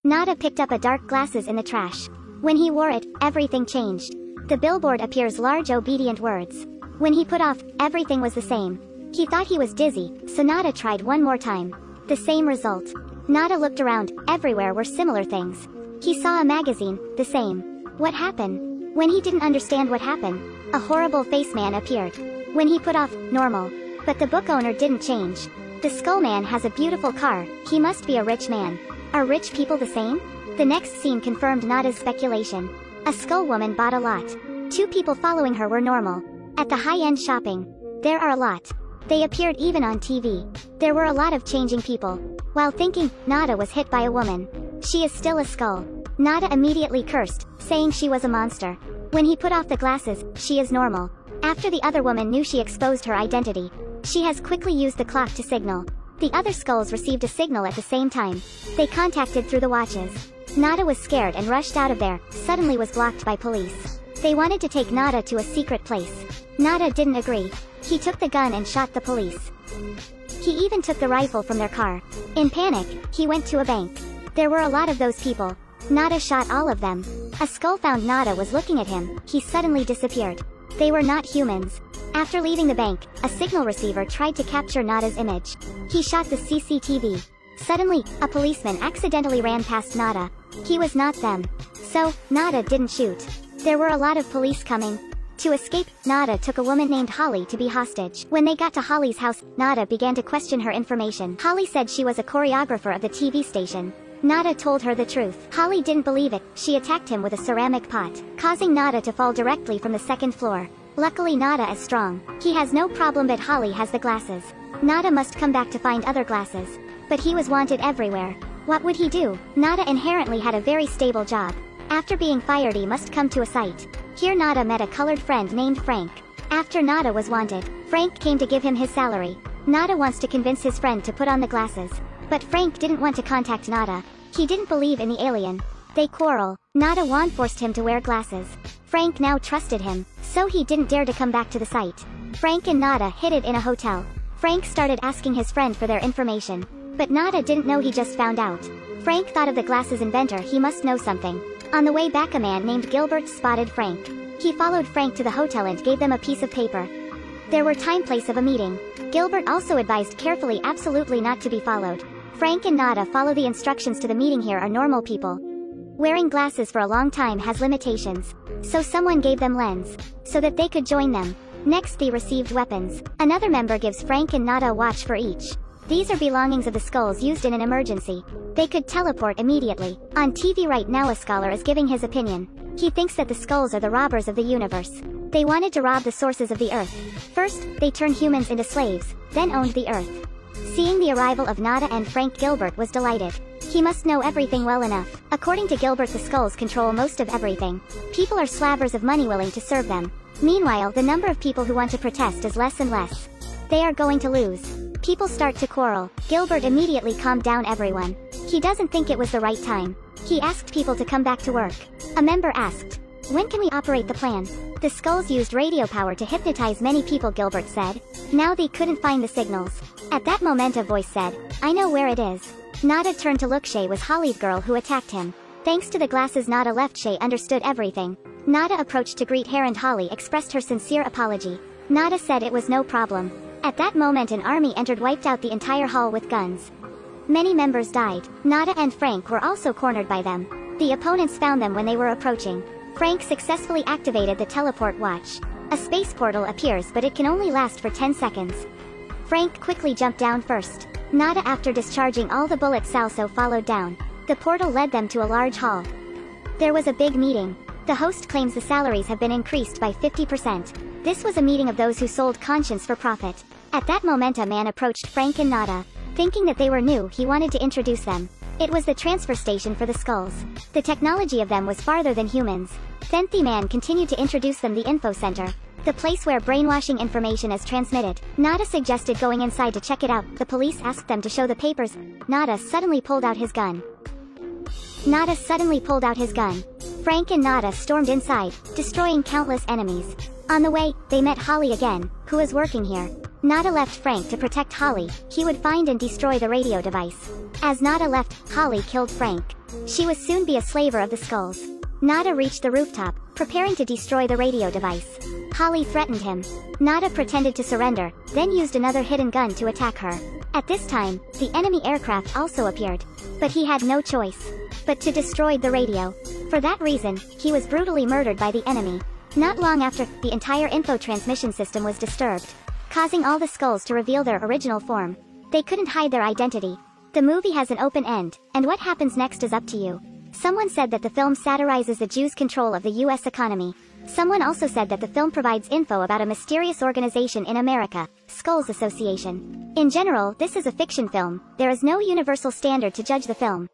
Nada picked up a dark glasses in the trash. When he wore it, everything changed. The billboard appears large obedient words. When he put off, everything was the same. He thought he was dizzy, so Nada tried one more time. The same result. Nada looked around, everywhere were similar things. He saw a magazine, the same. What happened? When he didn't understand what happened, a horrible face man appeared. When he put off, normal. But the book owner didn't change. The skull man has a beautiful car, he must be a rich man. Are rich people the same? The next scene confirmed Nada's speculation. A skull woman bought a lot. 2 people following her were normal. At the high-end shopping. There are a lot. They appeared even on TV. There were a lot of changing people. While thinking, Nada was hit by a woman. She is still a skull. Nada immediately cursed, saying she was a monster. When he put off the glasses, she is normal. After the other woman knew she exposed her identity, she has quickly used the clock to signal. The other skulls received a signal at the same time. They contacted through the watches. Nada was scared and rushed out of there, suddenly was blocked by police. They wanted to take Nada to a secret place. Nada didn't agree. He took the gun and shot the police. He even took the rifle from their car. In panic, he went to a bank. There were a lot of those people. Nada shot all of them. A skull found Nada was looking at him, he suddenly disappeared. They were not humans. After leaving the bank, a signal receiver tried to capture Nada's image. He shot the CCTV. Suddenly, a policeman accidentally ran past Nada. He was not them. So, Nada didn't shoot. There were a lot of police coming. To escape, Nada took a woman named Holly to be hostage. When they got to Holly's house, Nada began to question her information. Holly said she was a choreographer of the TV station. Nada told her the truth. Holly didn't believe it. She attacked him with a ceramic pot, causing Nada to fall directly from the 2nd floor. Luckily Nada is strong. He has no problem, but Holly has the glasses. Nada must come back to find other glasses. But he was wanted everywhere. What would he do? Nada inherently had a very stable job. After being fired he must come to a site. Here Nada met a colored friend named Frank. After Nada was wanted, Frank came to give him his salary. Nada wants to convince his friend to put on the glasses. But Frank didn't want to contact Nada. He didn't believe in the alien. They quarrel. Nada forced him to wear glasses. Frank now trusted him, so he didn't dare to come back to the site. Frank and Nada hid it in a hotel. Frank started asking his friend for their information. But Nada didn't know, he just found out. Frank thought of the glasses inventor, he must know something. On the way back a man named Gilbert spotted Frank. He followed Frank to the hotel and gave them a piece of paper. There were time-place of a meeting. Gilbert also advised carefully absolutely not to be followed. Frank and Nada follow the instructions to the meeting. Here are normal people. Wearing glasses for a long time has limitations. So someone gave them lens, so that they could join them. Next they received weapons. Another member gives Frank and Nada a watch for each. These are belongings of the skulls used in an emergency. They could teleport immediately. On TV right now a scholar is giving his opinion. He thinks that the skulls are the robbers of the universe. They wanted to rob the sources of the earth. First, they turned humans into slaves, then owned the earth. Seeing the arrival of Nada and Frank, Gilbert was delighted. He must know everything well enough. According to Gilbert, the skulls control most of everything. People are slavers of money willing to serve them. Meanwhile, the number of people who want to protest is less and less. They are going to lose. People start to quarrel. Gilbert immediately calmed down everyone. He doesn't think it was the right time. He asked people to come back to work. A member asked, "When can we operate the plan?" The skulls used radio power to hypnotize many people, Gilbert said. Now they couldn't find the signals. At that moment a voice said, "I know where it is." Nada turned to look. Shay was Holly's girl who attacked him. Thanks to the glasses Nada left, Shay understood everything. Nada approached to greet her and Holly expressed her sincere apology. Nada said it was no problem. At that moment an army entered, wiped out the entire hall with guns. Many members died. Nada and Frank were also cornered by them. The opponents found them when they were approaching. Frank successfully activated the teleport watch. A space portal appears, but it can only last for 10 seconds. Frank quickly jumped down first. Nada, after discharging all the bullets, also followed down. The portal led them to a large hall. There was a big meeting. The host claims the salaries have been increased by 50%. This was a meeting of those who sold conscience for profit. At that moment a man approached Frank and Nada. Thinking that they were new, he wanted to introduce them. It was the transfer station for the skulls. The technology of them was farther than humans. Then the man continued to introduce them the info center. The place where brainwashing information is transmitted. Nada suggested going inside to check it out. The police asked them to show the papers. Nada suddenly pulled out his gun. Frank and Nada stormed inside, destroying countless enemies. On the way, they met Holly again, who was working here. Nada left Frank to protect Holly. He would find and destroy the radio device. As Nada left, Holly killed Frank. She was soon be a slaver of the skulls. Nada reached the rooftop, preparing to destroy the radio device. Holly threatened him. Nada pretended to surrender, then used another hidden gun to attack her. At this time, the enemy aircraft also appeared. But he had no choice but to destroy the radio. For that reason, he was brutally murdered by the enemy. Not long after, the entire info transmission system was disturbed, causing all the skulls to reveal their original form. They couldn't hide their identity. The movie has an open end, and what happens next is up to you. Someone said that the film satirizes the Jews' control of the US economy. Someone also said that the film provides info about a mysterious organization in America, Skulls Association. In general, this is a fiction film. There is no universal standard to judge the film.